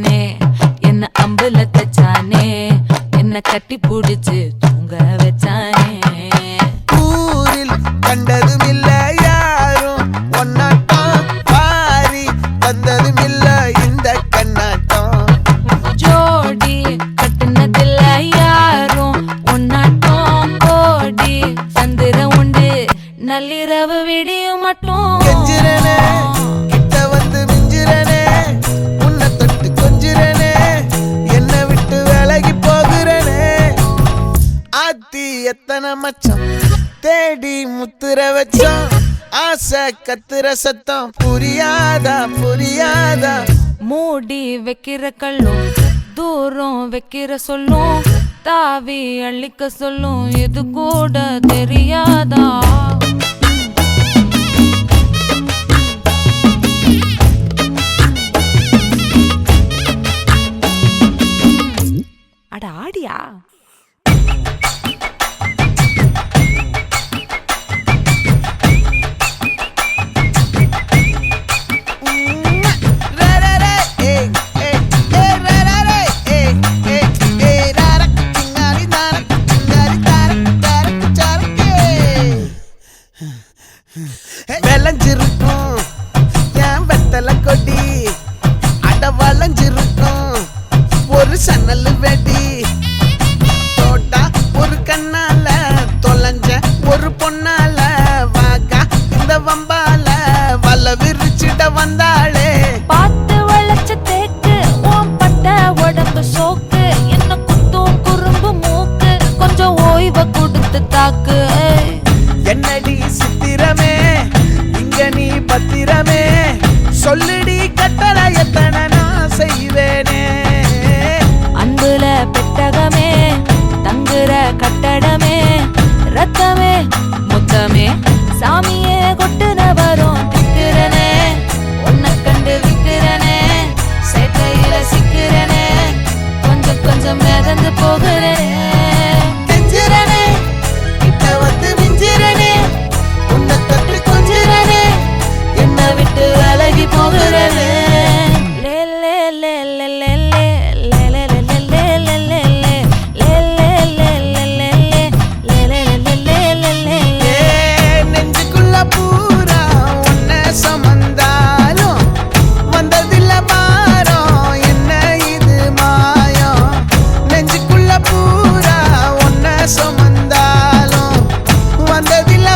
வச்சானே என்ன அம்புல தச்சானே என்ன கட்டி புடிச்சு தூங்க வச்சானே ஊரில் கண்டதும் இல்ல யாரும் ஒன்னாட்டம் பாரி தந்ததும் இல்ல இந்த கண்ணாட்டம் ஜோடி கட்டுனதில்ல யாரும் ஒன்னாட்டம் கோடி சந்திரம் உண்டு நள்ளிரவு விடியும் மட்டும் கெஞ்சிரனே கிட்ட வந்து மிஞ்சிரனே உன்னை தொட்டு கொஞ்சிரனே என்னை விட்டு விலகி போகிறனே ஆத்தி எத்தனை மச்சம் தேடி முத்துற வச்சோம் ஆசை கத்துற சத்தம் புரியாதா புரியாதா மூடி வைக்கிற கல்லும் தூரம் வைக்கிற சொல்லும் தாவி அள்ளிக்க சொல்லும் இது கூட தெரியாதா அட ஆடியா விளைஞ்சிருக்கும் என் வெத்தலை கொடி அட வளைஞ்சிருக்கும் ஒரு சன்னல் வெடி தோட்டா ஒரு கண்ணால தொலைஞ்ச ஒரு பொண்ணால வாக்கா இந்த வம்பால வல விரிச்சிட வந்தாளே பார்த்து வளைச்ச தேக்கு ஓம் பட்ட உடம்பு சோக்கு என்ன குத்தும் குறும்பு மூக்கு கொஞ்சம் ஓய்வை கொடுத்து தாக்கு என்னடி சித்திரமே இங்க நீ பத்திரமே சொல்லுடி கட்டளை எத்தனை நான் செய்வேனே அன்புல பெட்டகமே தங்குற கட்டடமே ரத்தமே முத்தமே சாமியே கொட்டுன வரும் திக்கிறனே உன்னை கண்டு விக்கிறனே சேட்டையில சிக்கிறனே கொஞ்சம் கொஞ்சம் மிதந்து போகிறனே கெஞ்சிரனே கிட்ட வந்து மிஞ்சிரனே உன்னை தொட்டு கொஞ்சிரனே என்னை விட்டு விலகி போகிறனே லே லே லே லே லே லே லே லே லே லே லே நெஞ்சுக்குள்ள பூரா உன்னை சமந்தாலும் வந்ததில்ல பாரம் என்ன இது மாயம் நெஞ்சுக்குள்ள பூரா உன்னை சமந்தாலும் வந்ததில்ல